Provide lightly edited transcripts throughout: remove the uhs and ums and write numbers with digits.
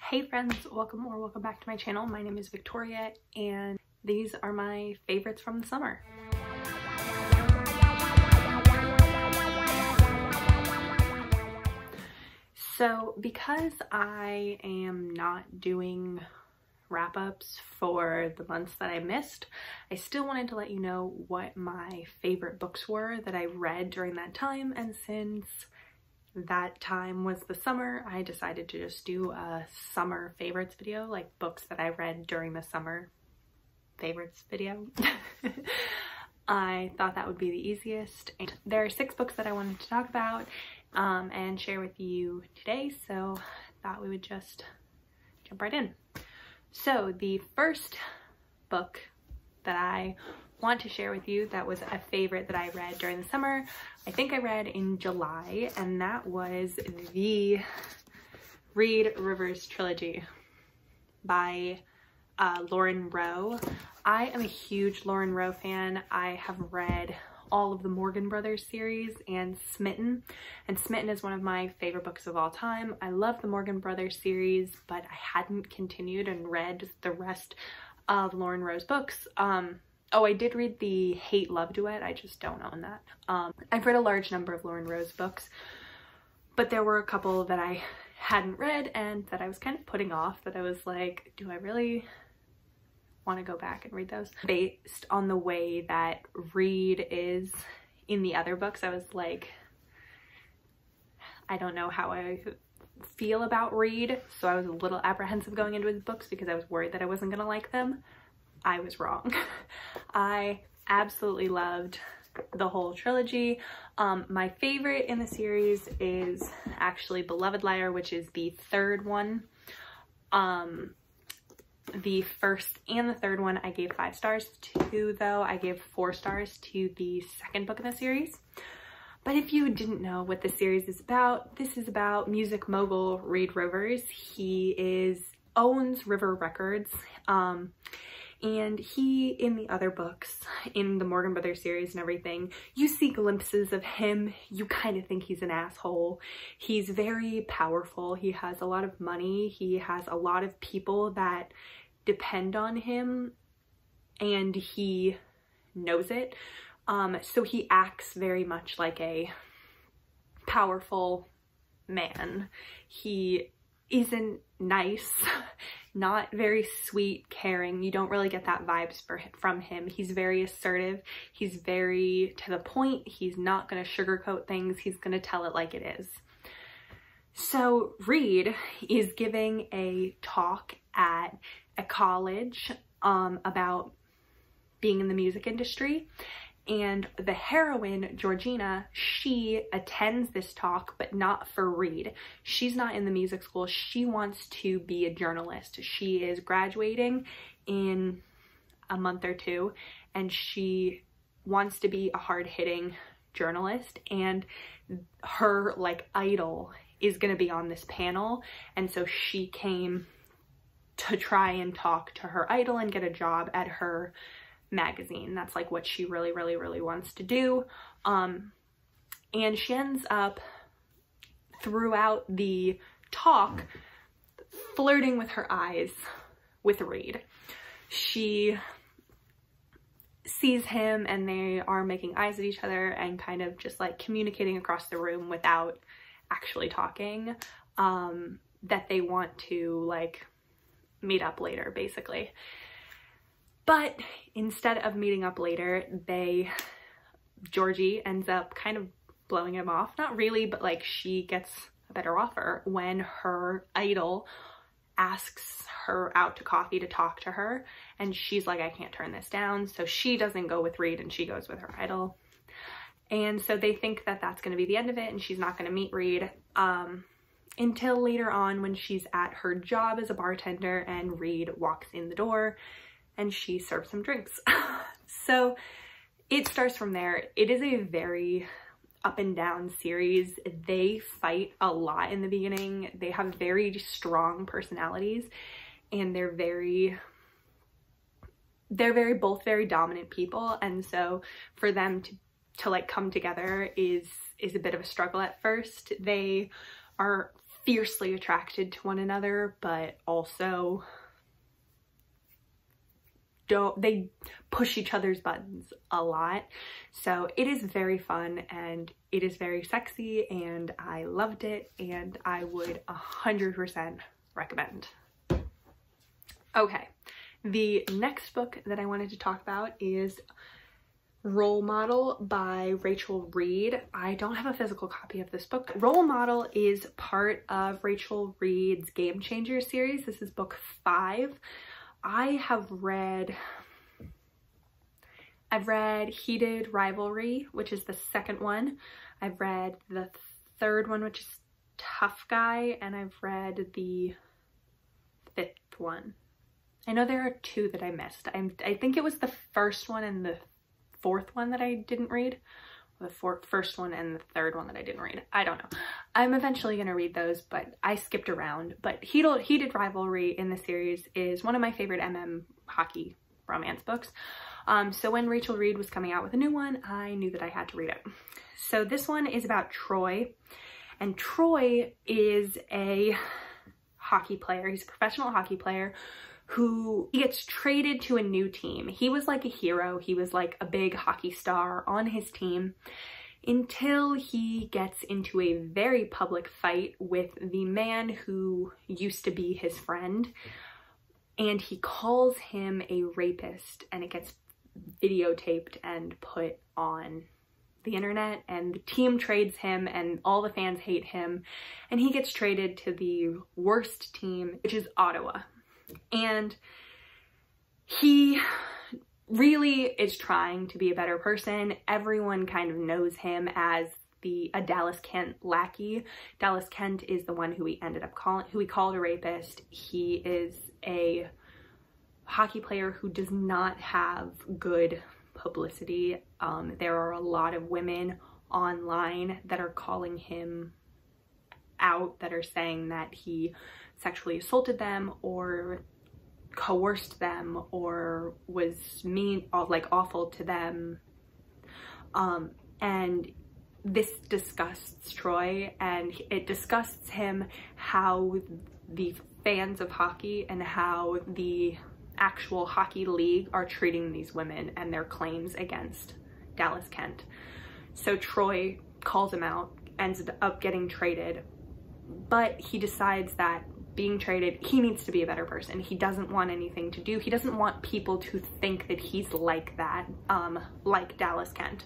Hey friends, welcome back to my channel. My name is Victoria and these are my favorites from the summer. So because I am not doing wrap-ups for the months that I missed, I still wanted to let you know what my favorite books were that I read during that time, and since that time was the summer, I decided to just do a summer favorites video, like books that I read during the summer favorites video. I thought that would be the easiest. And there are 6 books that I wanted to talk about and share with you today, so I thought we would just jump right in. So the first book that I want to share with you that was a favorite that I read during the summer, I think I read in July, and that was the Read Rivers trilogy by Lauren Rowe. I am a huge Lauren Rowe fan. I have read all of the Morgan Brothers series and Smitten is one of my favorite books of all time. I love the Morgan Brothers series, but I hadn't continued and read the rest of Lauren Rowe's books. Oh, I did read the Hate Love Duet. I just don't own that. I've read a large number of Lauren Rowe's books, but there were a couple that I hadn't read and that I was kind of putting off, that I was like, do I really want to go back and read those? Based on the way that Read is in the other books, I was like, I don't know how I feel about Read, so I was a little apprehensive going into his books because I was worried that I wasn't gonna like them. I was wrong. I absolutely loved the whole trilogy. My favorite in the series is actually Beloved Liar, which is the third one. The first and the third one I gave 5 stars to, though. I gave 4 stars to the second book in the series. But if you didn't know what the series is about, this is about music mogul Read Rivers. He owns River Records. And he, in the other books, in the Morgan Brothers series and everything, you see glimpses of him. You kind of think he's an asshole. He's very powerful. He has a lot of money. He has a lot of people that depend on him, and he knows it. So he acts very much like a powerful man. He isn't nice, not very sweet, caring. You don't really get that vibes from him. He's very assertive. He's very to the point. He's not going to sugarcoat things. He's going to tell it like it is. So Read is giving a talk at a college about being in the music industry. And the heroine, Georgina, she attends this talk, but not for Read. She's not in the music school. She wants to be a journalist. She is graduating in a month or 2, and she wants to be a hard-hitting journalist. And her, like, idol is going to be on this panel. And so she came to try and talk to her idol and get a job at her magazine. That's like what she really wants to do. And she ends up throughout the talk flirting with her eyes with Read. She sees him and they are making eyes at each other and kind of just like communicating across the room without actually talking, that they want to like meet up later, basically. But instead of meeting up later, Georgie ends up kind of blowing him off. Not really, but like she gets a better offer when her idol asks her out to coffee to talk to her. And she's like, I can't turn this down. So she doesn't go with Read and she goes with her idol. And so they think that that's going to be the end of it and she's not going to meet Read until later on when she's at her job as a bartender and Read walks in the door and she serves some drinks. So it starts from there. It is a very up and down series. They fight a lot in the beginning. They have very strong personalities and they're both very dominant people. And so for them to like come together is a bit of a struggle at first. They are fiercely attracted to one another, but also they push each other's buttons a lot. So it is very fun and it is very sexy, and I loved it, and I would 100% recommend. Okay, the next book that I wanted to talk about is Role Model by Rachel Reed. I don't have a physical copy of this book. Role Model is part of Rachel Reed's Game Changer series. This is book 5. I've read Heated Rivalry, which is the second one. I've read the third one, which is Tough Guy, and I've read the 5th one. I know there are 2 that I missed. I think it was the first one and the 4th one that I didn't read. The first one and the 3rd one that I didn't read. I don't know. I'm eventually going to read those, but I skipped around. But Heated Rivalry in the series is one of my favorite hockey romance books. So when Rachel Reed was coming out with a new one, I knew that I had to read it. So this one is about Troy. And Troy is a hockey player. He's a professional hockey player who gets traded to a new team. He was like a hero. He was like a big hockey star on his team until he gets into a very public fight with the man who used to be his friend. And he calls him a rapist, and it gets videotaped and put on the internet, and the team trades him and all the fans hate him, and he gets traded to the worst team, which is Ottawa. And he really is trying to be a better person. Everyone kind of knows him as a Dallas Kent lackey. Dallas Kent is the one who he called a rapist. He is a hockey player who does not have good publicity. There are a lot of women online that are calling him out, that are saying that he sexually assaulted them or coerced them or was mean, like awful to them. And this disgusts Troy, and it disgusts him how the fans of hockey and how the actual hockey league are treating these women and their claims against Dallas Kent. So Troy calls him out, ends up getting traded, but he decides that being traded, he needs to be a better person. He doesn't want anything to do. He doesn't want people to think that he's like that, like Dallas Kent.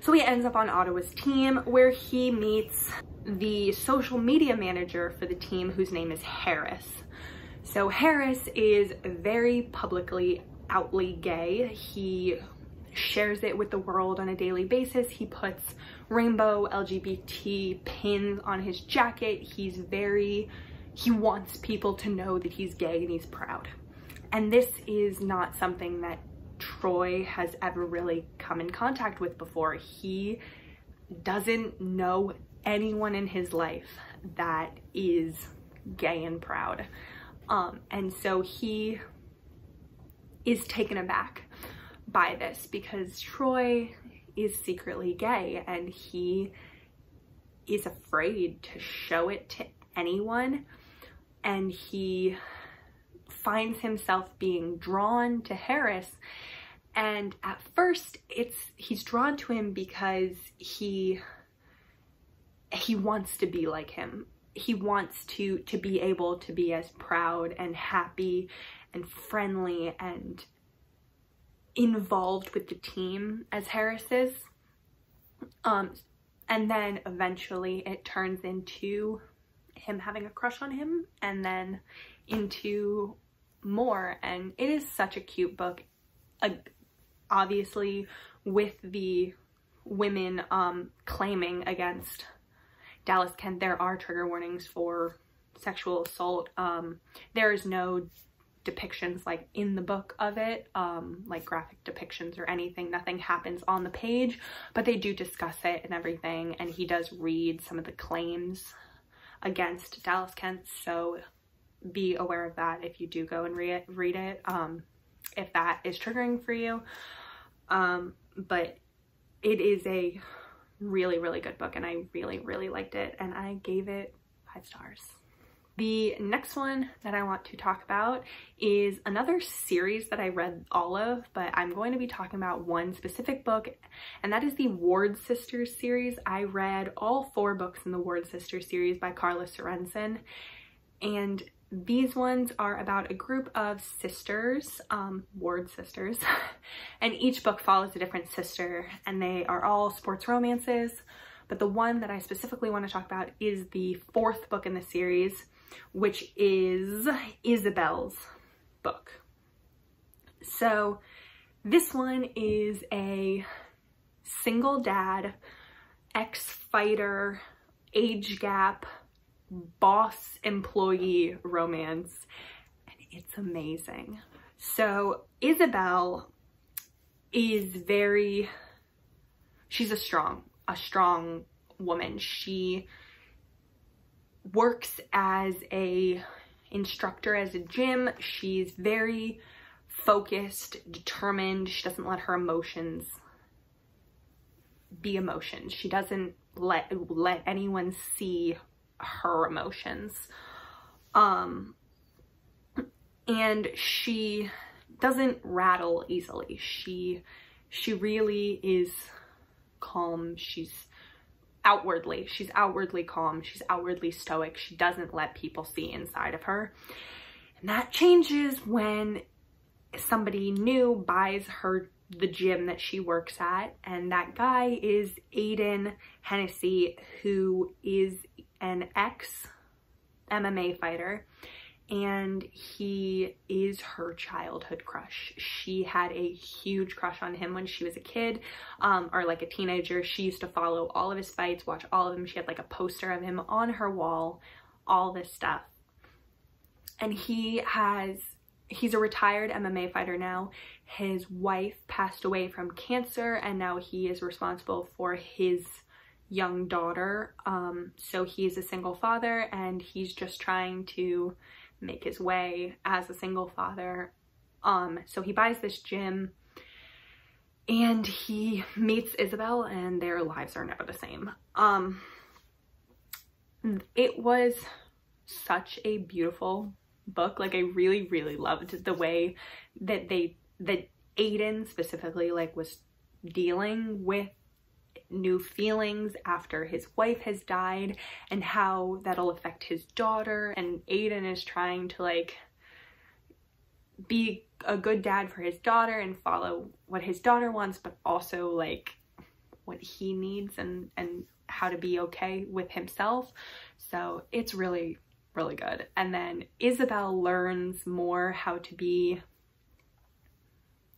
So he ends up on Ottawa's team, where he meets the social media manager for the team, whose name is Harris. So Harris is very publicly, outly gay. He shares it with the world on a daily basis. He puts rainbow LGBT pins on his jacket. He wants people to know that he's gay and he's proud. And this is not something that Troy has ever really come in contact with before. He doesn't know anyone in his life that is gay and proud. And so he is taken aback by this, because Troy is secretly gay and he is afraid to show it to anyone. And he finds himself being drawn to Harris. And at first he's drawn to him because he wants to be like him. He wants to be able to be as proud and happy and friendly and involved with the team as Harris is. And then eventually it turns into him having a crush on him, and then into more. And it is such a cute book. Obviously with the women claiming against Dallas Kent, there are trigger warnings for sexual assault. There is no depictions like in the book of it, like graphic depictions or anything. Nothing happens on the page, but they do discuss it and everything, and he does read some of the claims against Dallas Kent, so be aware of that if you do go and read it, if that is triggering for you. But it is a really, really good book, and I really, really liked it, and I gave it 5 stars. The next one that I want to talk about is another series that I read all of, but I'm going to be talking about one specific book, and that is the Ward Sisters series. I read all 4 books in the Ward Sisters series by Carla Sorensen, and these ones are about a group of sisters, Ward sisters, and each book follows a different sister, and they are all sports romances. But the one that I specifically want to talk about is the 4th book in the series, which is Isabel's book. So this one is a single dad, ex-fighter, age gap, boss employee romance, and it's amazing. So Isabel is she's a strong woman. She works as a instructor as a gym. She's very focused, determined. She doesn't let her emotions be emotions. She doesn't let anyone see her emotions. And she doesn't rattle easily. She really is calm. She's outwardly calm. She's outwardly stoic. She doesn't let people see inside of her. And that changes when somebody new buys her the gym that she works at, and that guy is Aiden Hennessy, who is an ex-MMA fighter, and he is her childhood crush. She had a huge crush on him when she was a kid, or like a teenager. She used to follow all of his fights, watch all of them. She had like a poster of him on her wall, all this stuff. And he's a retired MMA fighter now. His wife passed away from cancer, and now he is responsible for his young daughter. So he's a single father, and he's just trying to make his way as a single father. So he buys this gym, and he meets Isabel, and their lives are never the same. It was such a beautiful book. Like, I really, really loved the way that Aiden specifically like was dealing with new feelings after his wife has died, and how that'll affect his daughter. And Aiden is trying to like be a good dad for his daughter and follow what his daughter wants, but also like what he needs, and how to be okay with himself. So it's really, really good. And then Isabel learns more how to be,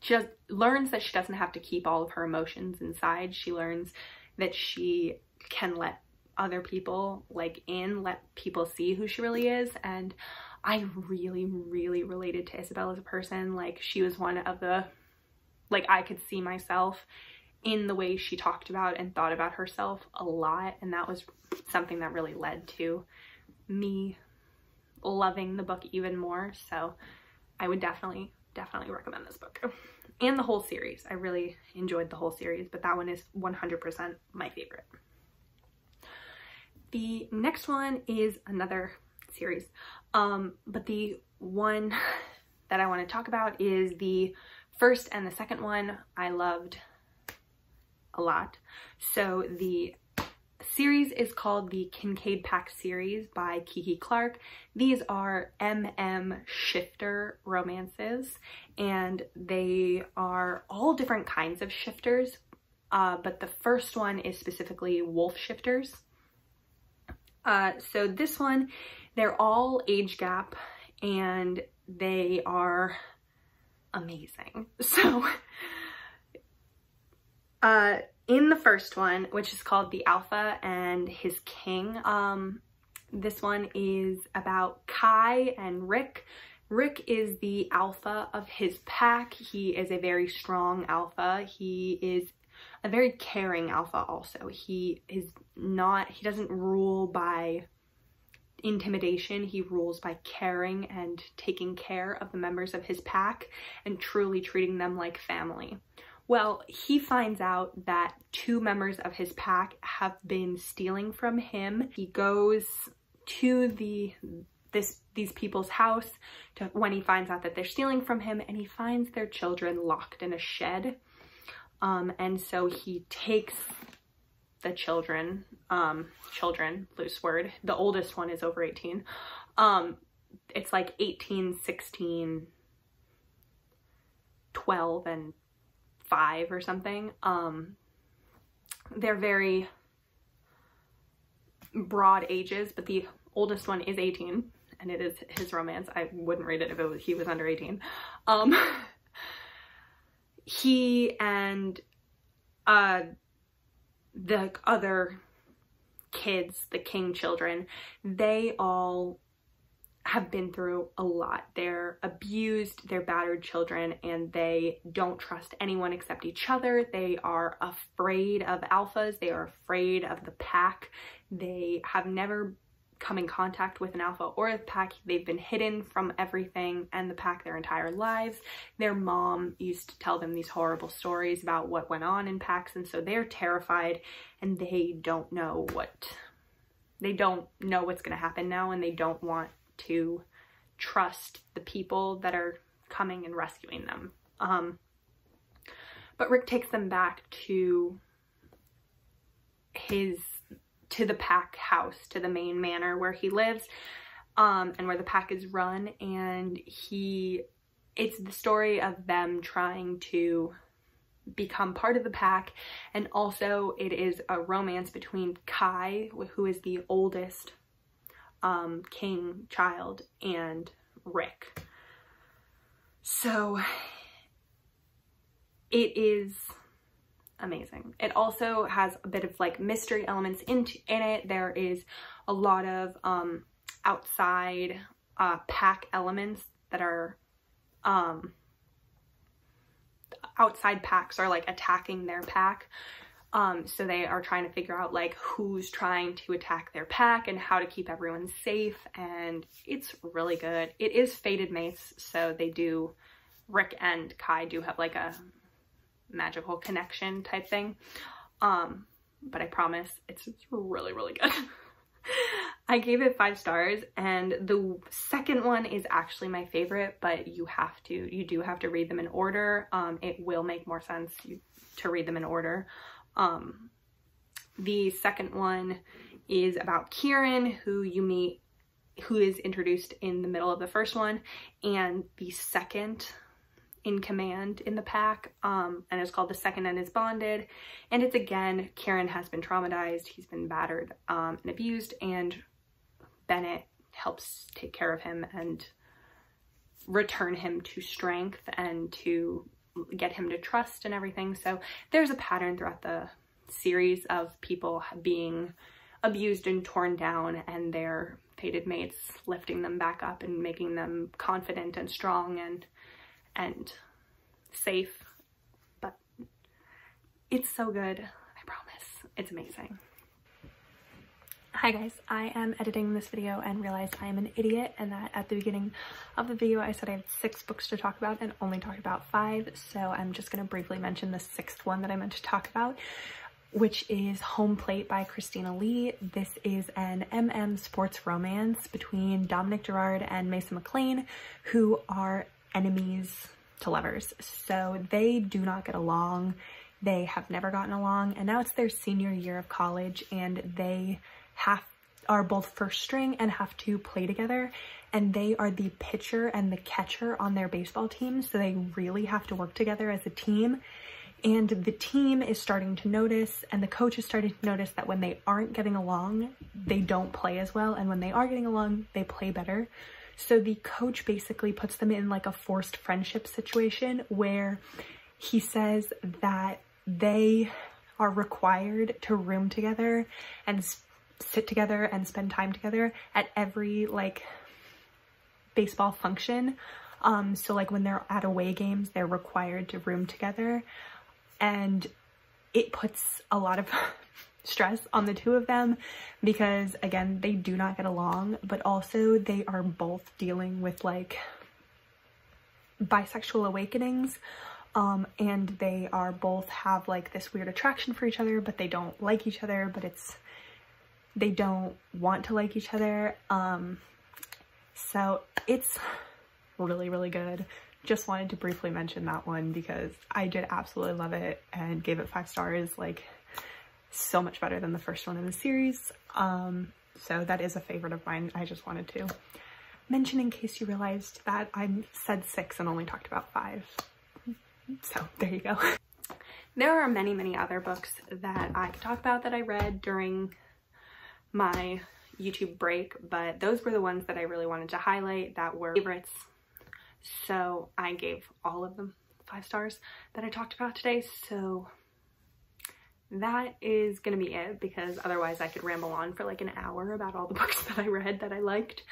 she learns that she doesn't have to keep all of her emotions inside. She learns that she can let other people let people see who she really is. And I really, really related to Isabel as a person. Like, she was one of the, like, I could see myself in the way she talked about and thought about herself a lot. And that was something that really led to me loving the book even more. So I would definitely recommend this book and the whole series. I really enjoyed the whole series, but that one is 100% my favorite. The next one is another series, but the one that I want to talk about is the first and the second one. I loved a lot. So the series is called the Kincaid Pack series by Kiki Clark. These are shifter romances, and they are all different kinds of shifters, but the first one is specifically wolf shifters. So this one, they're all age gap, and they are amazing. So in the first one, which is called The Alpha and His King, this one is about Kai and Rick. Rick is the alpha of his pack. He is a very strong alpha. He is a very caring alpha also. He doesn't rule by intimidation. He rules by caring and taking care of the members of his pack and truly treating them like family. Well, he finds out that 2 members of his pack have been stealing from him. He goes to these people's house when he finds out that they're stealing from him, and he finds their children locked in a shed. And so he takes the children, loose word, the oldest one is over 18. It's like 18, 16, 12, and 5 or something. They're very broad ages, but the oldest one is 18, and it is his romance. I wouldn't read it if he was under 18. He and the other kids, the King children, they all have been through a lot. They're abused, they're battered children, and they don't trust anyone except each other. They are afraid of alphas. They are afraid of the pack. They have never come in contact with an alpha or a pack. They've been hidden from everything and the pack their entire lives. Their mom used to tell them these horrible stories about what went on in packs, and so they're terrified, and they don't know what's gonna happen now, and they don't want to trust the people that are coming and rescuing them. But Rick takes them back to the pack house, to the main manor where he lives, and where the pack is run, and it's the story of them trying to become part of the pack, and also it is a romance between Kai, who is the oldest King child, and Rick. So it is amazing. It also has a bit of like mystery elements in it. There is a lot of outside pack elements that are outside packs are like attacking their pack. So they are trying to figure out like who's trying to attack their pack and how to keep everyone safe, and it's really good. It is fated mates, so Rick and Kai do have like a magical connection type thing. But I promise it's really, really good. I gave it 5 stars, and the second one is actually my favorite, but you do have to read them in order. It will make more sense to read them in order. The second one is about Kieran, who is introduced in the middle of the first one, and the second in command in the pack, and it's called The Second and Is Bonded. And it's, again, Kieran has been traumatized, he's been battered and abused, and Bennett helps take care of him and return him to strength and to get him to trust and everything. So there's a pattern throughout the series of people being abused and torn down, and their fated mates lifting them back up and making them confident and strong and safe. But it's so good, I promise. It's amazing. Hi guys, I am editing this video and realized I am an idiot, and that at the beginning of the video I said I had 6 books to talk about and only talked about 5, so I'm just going to briefly mention the 6th one that I meant to talk about, which is Homeplate by Christina Lee. This is an MM sports romance between Dominic Gerard and Mason McLean, who are enemies to lovers. So they do not get along, they have never gotten along, and now it's their senior year of college, and they are both first string and have to play together, and they are the pitcher and the catcher on their baseball team, so they really have to work together as a team. And the team is starting to notice, and the coach is starting to notice, that when they aren't getting along, they don't play as well, and when they are getting along, they play better. So the coach basically puts them in like a forced friendship situation where he says that they are required to room together and sit together and spend time together at every like baseball function. So like when they're at away games, they're required to room together, and it puts a lot of stress on the two of them because, again, they do not get along, but also they are both dealing with like bisexual awakenings, and they are both have like this weird attraction for each other, but they don't like each other. But they don't want to like each other. So it's really, really good. Just wanted to briefly mention that one because I did absolutely love it and gave it 5 stars, like so much better than the first one in the series. So that is a favorite of mine. I just wanted to mention in case you realized that I said 6 and only talked about 5. So there you go. There are many, many other books that I could talk about that I read during my YouTube break, but those were the ones that I really wanted to highlight that were favorites. So I gave all of them 5 stars that I talked about today. So that is gonna be it, because otherwise I could ramble on for like an hour about all the books that I read that I liked.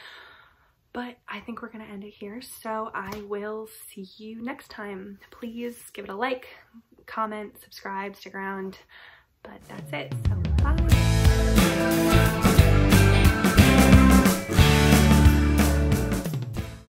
But I think we're gonna end it here. So I will see you next time. Please give it a like, comment, subscribe, stick around. But that's it, so bye.